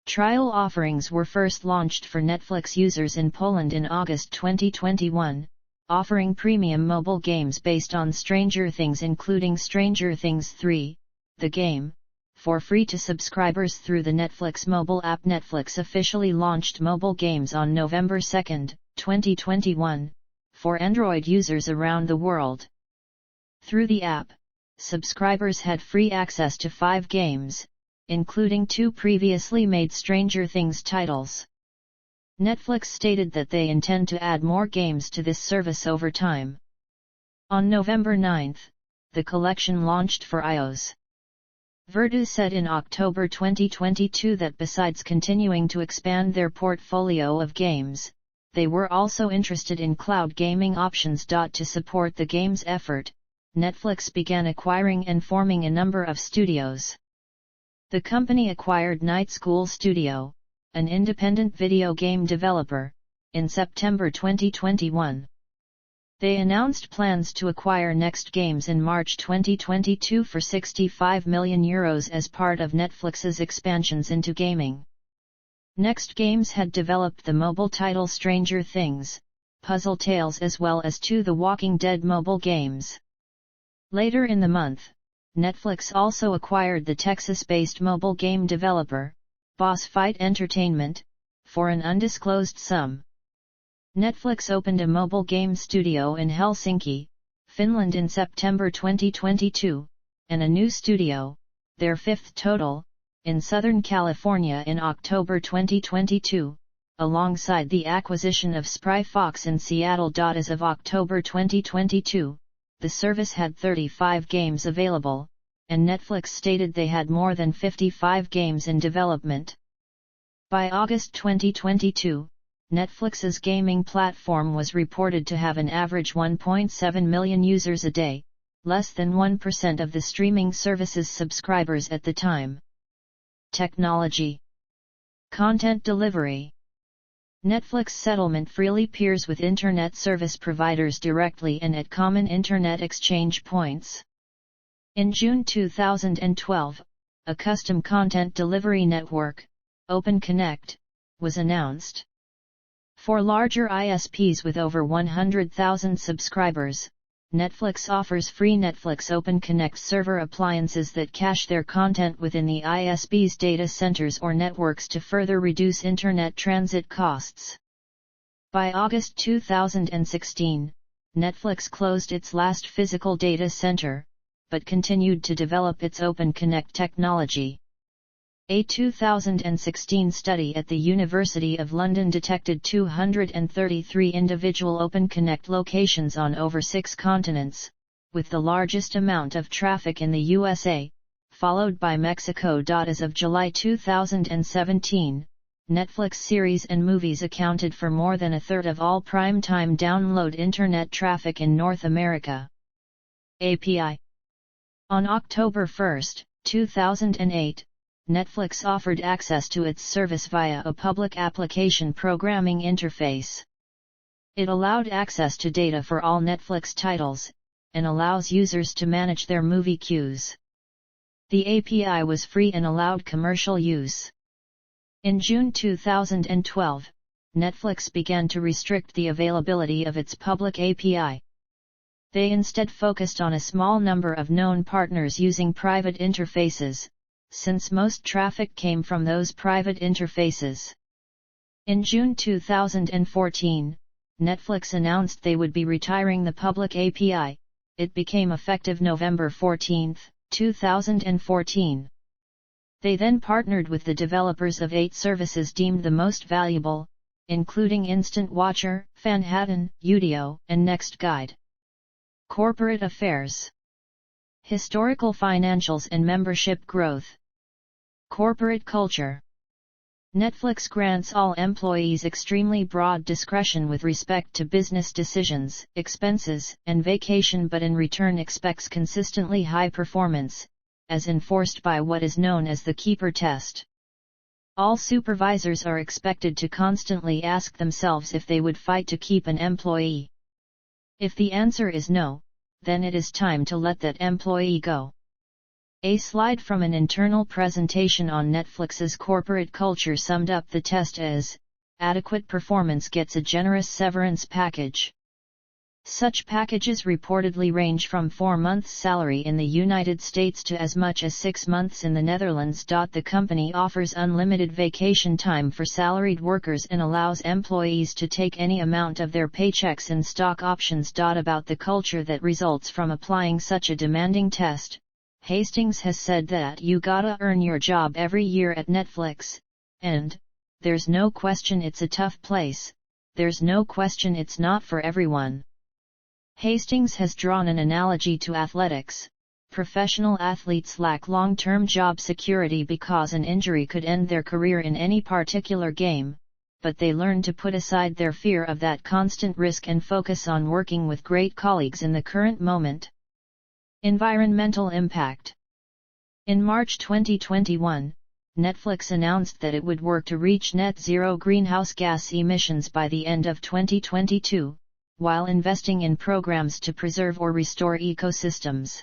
Trial offerings were first launched for Netflix users in Poland in August 2021, offering premium mobile games based on Stranger Things including Stranger Things 3, the game, for free to subscribers through the Netflix mobile app. Netflix officially launched mobile games on November 2, 2021, for Android users around the world. Through the app, subscribers had free access to 5 games, including 2 previously made Stranger Things titles. Netflix stated that they intend to add more games to this service over time. On November 9, the collection launched for iOS. Verdu said in October 2022 that besides continuing to expand their portfolio of games, they were also interested in cloud gaming options. To support the game's effort, Netflix began acquiring and forming a number of studios. The company acquired Night School Studio, an independent video game developer, in September 2021. They announced plans to acquire Next Games in March 2022 for €65 million as part of Netflix's expansions into gaming. Next Games had developed the mobile title Stranger Things, Puzzle Tales as well as 2 The Walking Dead mobile games. Later in the month, Netflix also acquired the Texas-based mobile game developer, Boss Fight Entertainment, for an undisclosed sum. Netflix opened a mobile game studio in Helsinki, Finland in September 2022, and a new studio, their 5th total, in Southern California in October 2022, alongside the acquisition of Spry Fox in Seattle. As of October 2022, the service had 35 games available, and Netflix stated they had more than 55 games in development. By August 2022, Netflix's gaming platform was reported to have an average 1.7 million users a day, less than 1% of the streaming service's subscribers at the time. Technology. Content delivery. Netflix settlement freely peers with Internet service providers directly and at common Internet exchange points. In June 2012, a custom content delivery network, OpenConnect, was announced. For larger ISPs with over 100,000 subscribers, Netflix offers free Netflix OpenConnect server appliances that cache their content within the ISP's data centers or networks to further reduce Internet transit costs. By August 2016, Netflix closed its last physical data center, but continued to develop its OpenConnect technology. A 2016 study at the University of London detected 233 individual OpenConnect locations on over 6 continents, with the largest amount of traffic in the USA, followed by Mexico. As of July 2017, Netflix series and movies accounted for more than a third of all prime-time download Internet traffic in North America. API. On October 1, 2008, Netflix offered access to its service via a public application programming interface. It allowed access to data for all Netflix titles, and allows users to manage their movie queues. The API was free and allowed commercial use. In June 2012, Netflix began to restrict the availability of its public API. They instead focused on a small number of known partners using private interfaces, since most traffic came from those private interfaces. In June 2014, Netflix announced they would be retiring the public API. It became effective November 14, 2014. They then partnered with the developers of 8 services deemed the most valuable, including Instant Watcher, Fanhattan, Udio, and NextGuide. Corporate Affairs. Historical financials and membership growth. Corporate culture. Netflix grants all employees extremely broad discretion with respect to business decisions, expenses, and vacation, but in return expects consistently high performance, as enforced by what is known as the Keeper Test. All supervisors are expected to constantly ask themselves if they would fight to keep an employee. If the answer is no, then it is time to let that employee go. A slide from an internal presentation on Netflix's corporate culture summed up the test as, adequate performance gets a generous severance package. Such packages reportedly range from 4 months' salary in the United States to as much as 6 months in the Netherlands. The company offers unlimited vacation time for salaried workers and allows employees to take any amount of their paychecks in stock options. About the culture that results from applying such a demanding test, Hastings has said that you gotta earn your job every year at Netflix, and there's no question it's a tough place, there's no question it's not for everyone. Hastings has drawn an analogy to athletics. Professional athletes lack long-term job security because an injury could end their career in any particular game, but they learn to put aside their fear of that constant risk and focus on working with great colleagues in the current moment. Environmental impact. In March 2021, Netflix announced that it would work to reach net zero greenhouse gas emissions by the end of 2022, while investing in programs to preserve or restore ecosystems.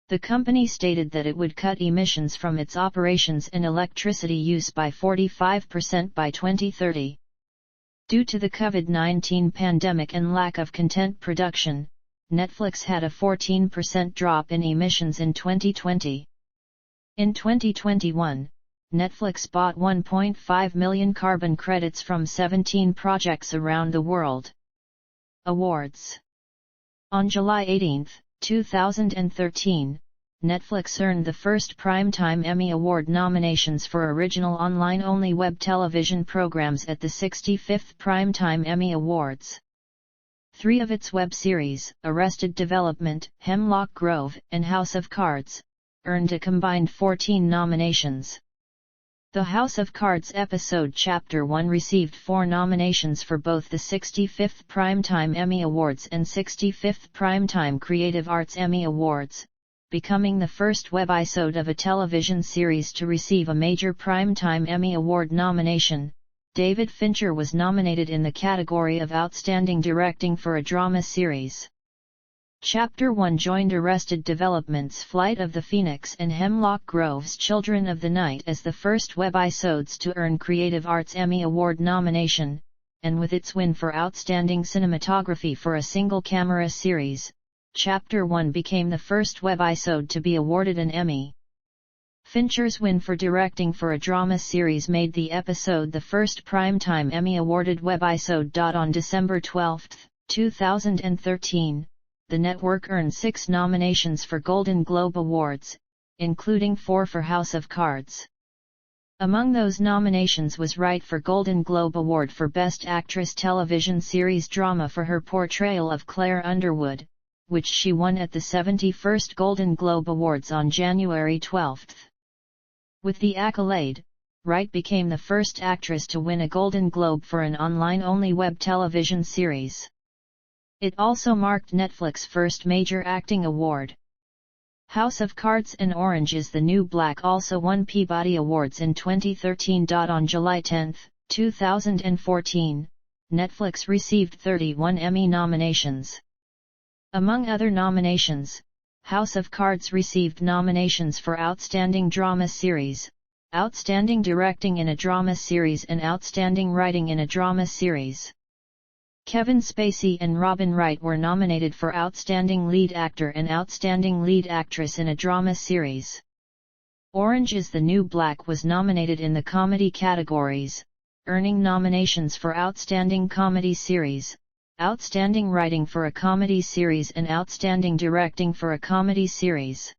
The company stated that it would cut emissions from its operations and electricity use by 45% by 2030. Due to the COVID-19 pandemic and lack of content production, Netflix had a 14% drop in emissions in 2020. In 2021, Netflix bought 1.5 million carbon credits from 17 projects around the world. Awards. On July 18, 2013, Netflix earned the first Primetime Emmy Award nominations for original online-only web television programs at the 65th Primetime Emmy Awards. 3 of its web series, Arrested Development, Hemlock Grove, and House of Cards, earned a combined 14 nominations. The House of Cards episode Chapter 1 received 4 nominations for both the 65th Primetime Emmy Awards and 65th Primetime Creative Arts Emmy Awards, becoming the first webisode of a television series to receive a major Primetime Emmy Award nomination. David Fincher was nominated in the category of Outstanding Directing for a Drama Series. Chapter 1 joined Arrested Development's Flight of the Phoenix and Hemlock Grove's Children of the Night as the first webisodes to earn Creative Arts Emmy Award nomination, and with its win for Outstanding Cinematography for a single-camera series, Chapter 1 became the first webisode to be awarded an Emmy. Fincher's win for directing for a drama series made the episode the first Primetime Emmy-awarded webisode. On December 12, 2013, the network earned 6 nominations for Golden Globe Awards, including 4 for House of Cards. Among those nominations was right for Golden Globe Award for Best Actress Television Series Drama for her portrayal of Claire Underwood, which she won at the 71st Golden Globe Awards on January 12. With the accolade, Wright became the first actress to win a Golden Globe for an online-only web television series. It also marked Netflix's first major acting award. House of Cards and Orange is the New Black also won Peabody Awards in 2013. On July 10, 2014, Netflix received 31 Emmy nominations. Among other nominations, House of Cards received nominations for Outstanding Drama Series, Outstanding Directing in a Drama Series and Outstanding Writing in a Drama Series. Kevin Spacey and Robin Wright were nominated for Outstanding Lead Actor and Outstanding Lead Actress in a Drama Series. Orange is the New Black was nominated in the comedy categories, earning nominations for Outstanding Comedy Series, Outstanding Writing for a Comedy Series and Outstanding Directing for a Comedy Series.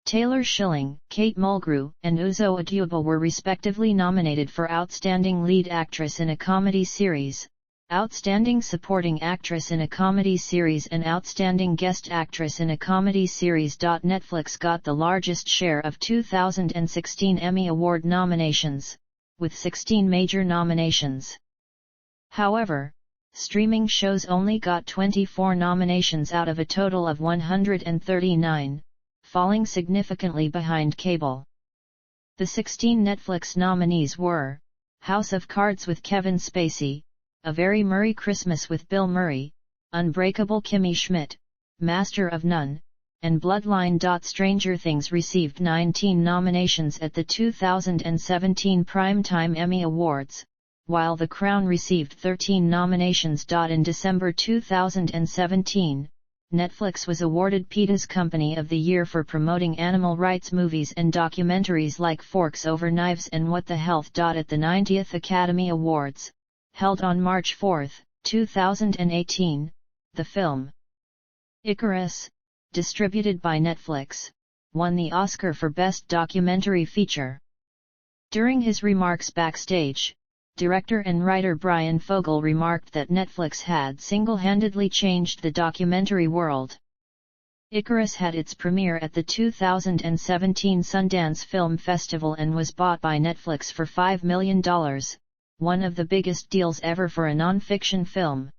Taylor Schilling, Kate Mulgrew, and Uzo Aduba were respectively nominated for Outstanding Lead Actress in a Comedy Series, Outstanding Supporting Actress in a Comedy Series and Outstanding Guest Actress in a Comedy Series. Netflix got the largest share of 2016 Emmy Award nominations, with 16 major nominations. However, streaming shows only got 24 nominations out of a total of 139, falling significantly behind cable. The 16 Netflix nominees were House of Cards with Kevin Spacey, A Very Murray Christmas with Bill Murray, Unbreakable Kimmy Schmidt, Master of None, and Bloodline. Stranger Things received 19 nominations at the 2017 Primetime Emmy Awards, while The Crown received 13 nominations. In December 2017, Netflix was awarded PETA's Company of the Year for promoting animal rights movies and documentaries like Forks Over Knives and What the Health. At the 90th Academy Awards, held on March 4, 2018, the film Icarus, distributed by Netflix, won the Oscar for Best Documentary Feature. During his remarks backstage, director and writer Brian Fogel remarked that Netflix had single-handedly changed the documentary world. Icarus had its premiere at the 2017 Sundance Film Festival and was bought by Netflix for $5 million, one of the biggest deals ever for a non-fiction film.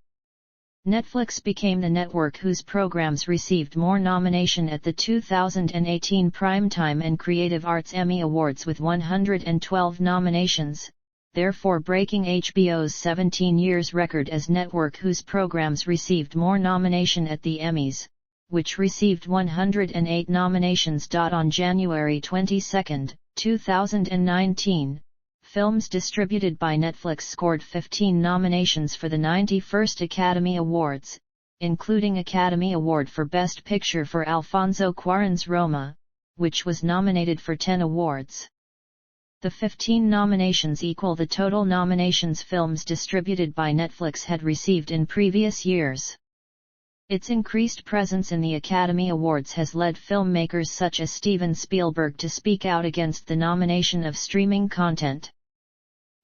Netflix became the network whose programs received more nomination at the 2018 Primetime and Creative Arts Emmy Awards with 112 nominations, therefore breaking HBO's 17 years record as network whose programs received more nomination at the Emmys, which received 108 nominations. On January 22, 2019, films distributed by Netflix scored 15 nominations for the 91st Academy Awards, including Academy Award for Best Picture for Alfonso Cuarón's Roma, which was nominated for 10 awards. The 15 nominations equal the total nominations films distributed by Netflix had received in previous years. Its increased presence in the Academy Awards has led filmmakers such as Steven Spielberg to speak out against the nomination of streaming content.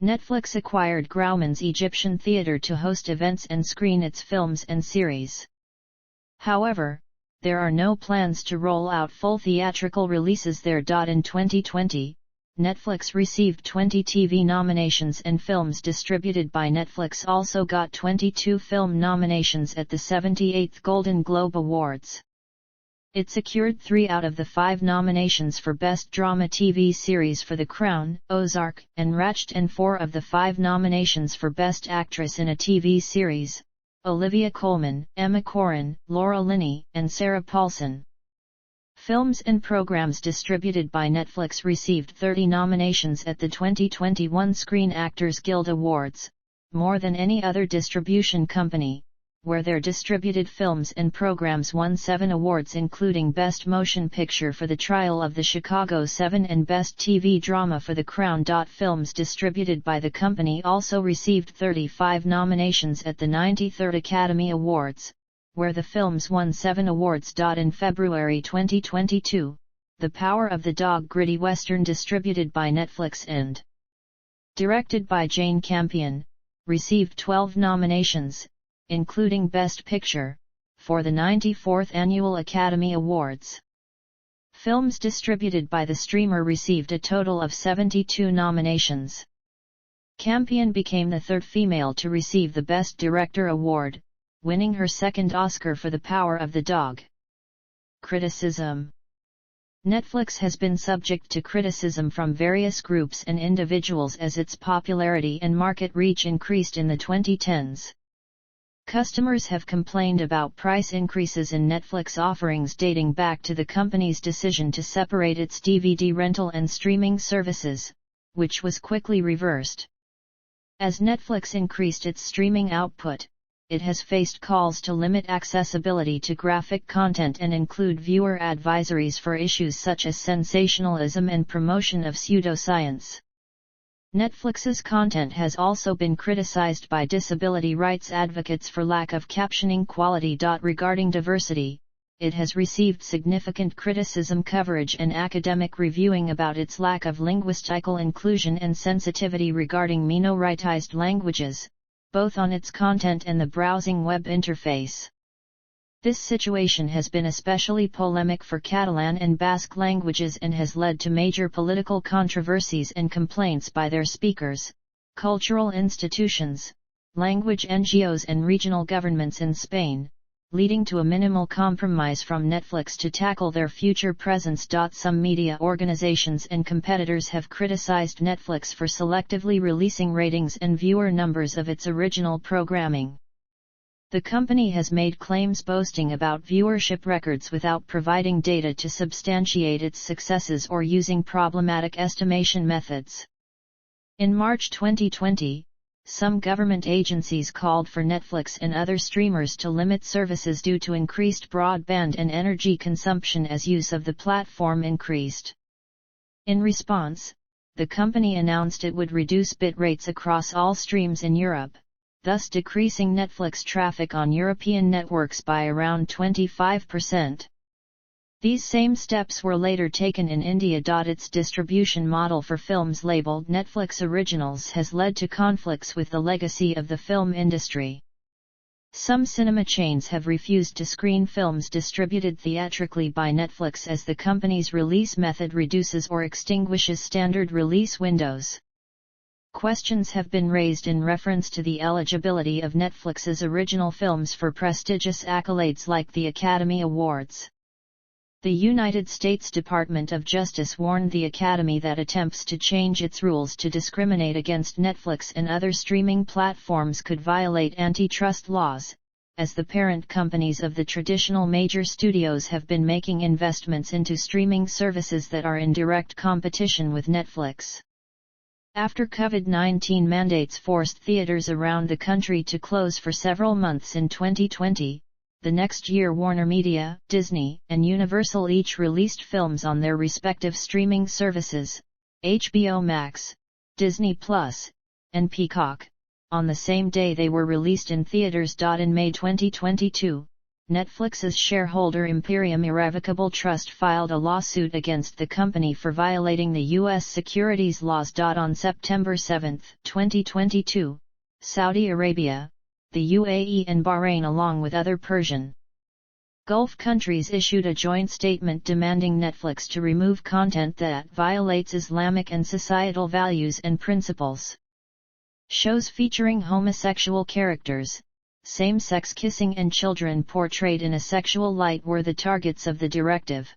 Netflix acquired Grauman's Egyptian Theatre to host events and screen its films and series. However, there are no plans to roll out full theatrical releases there. In 2020, Netflix received 20 TV nominations and films distributed by Netflix also got 22 film nominations at the 78th Golden Globe Awards. It secured 3 out of the 5 nominations for Best Drama TV Series for The Crown, Ozark, and Ratched, and 4 of the 5 nominations for Best Actress in a TV Series, Olivia Colman, Emma Corrin, Laura Linney, and Sarah Paulson. Films and programs distributed by Netflix received 30 nominations at the 2021 Screen Actors Guild Awards, more than any other distribution company, where their distributed films and programs won 7 awards including Best Motion Picture for The Trial of the Chicago 7 and Best TV Drama for The Crown. Films distributed by the company also received 35 nominations at the 93rd Academy Awards, where the films won 7 awards. In February 2022, The Power of the Dog, gritty western distributed by Netflix and directed by Jane Campion, received 12 nominations, including Best Picture, for the 94th Annual Academy Awards. Films distributed by the streamer received a total of 72 nominations. Campion became the 3rd female to receive the Best Director award, winning her 2nd Oscar for The Power of the Dog. Criticism. Netflix has been subject to criticism from various groups and individuals as its popularity and market reach increased in the 2010s. Customers have complained about price increases in Netflix offerings dating back to the company's decision to separate its DVD rental and streaming services, which was quickly reversed. As Netflix increased its streaming output, it has faced calls to limit accessibility to graphic content and include viewer advisories for issues such as sensationalism and promotion of pseudoscience. Netflix's content has also been criticized by disability rights advocates for lack of captioning quality. Regarding diversity, it has received significant criticism, coverage and academic reviewing about its lack of linguistical inclusion and sensitivity regarding minoritized languages, both on its content and the browsing web interface. This situation has been especially polemic for Catalan and Basque languages and has led to major political controversies and complaints by their speakers, cultural institutions, language NGOs and regional governments in Spain, leading to a minimal compromise from Netflix to tackle their future presence. Some media organizations and competitors have criticized Netflix for selectively releasing ratings and viewer numbers of its original programming. The company has made claims boasting about viewership records without providing data to substantiate its successes or using problematic estimation methods. In March 2020, some government agencies called for Netflix and other streamers to limit services due to increased broadband and energy consumption as use of the platform increased. In response, the company announced it would reduce bit rates across all streams in Europe, thus decreasing Netflix traffic on European networks by around 25%. These same steps were later taken in India. Its distribution model for films labeled Netflix Originals has led to conflicts with the legacy of the film industry. Some cinema chains have refused to screen films distributed theatrically by Netflix as the company's release method reduces or extinguishes standard release windows. Questions have been raised in reference to the eligibility of Netflix's original films for prestigious accolades like the Academy Awards. The United States Department of Justice warned the Academy that attempts to change its rules to discriminate against Netflix and other streaming platforms could violate antitrust laws, as the parent companies of the traditional major studios have been making investments into streaming services that are in direct competition with Netflix. After COVID-19 mandates forced theaters around the country to close for several months in 2020, the next year Warner Media, Disney, and Universal each released films on their respective streaming services, HBO Max, Disney+, and Peacock, on the same day they were released in theaters. In May 2022, Netflix's shareholder Imperium Irrevocable Trust filed a lawsuit against the company for violating the U.S. securities laws. On September 7, 2022, Saudi Arabia, the UAE and Bahrain along with other Persian Gulf countries issued a joint statement demanding Netflix to remove content that violates Islamic and societal values and principles. Shows featuring homosexual characters, same-sex kissing and children portrayed in a sexual light were the targets of the directive.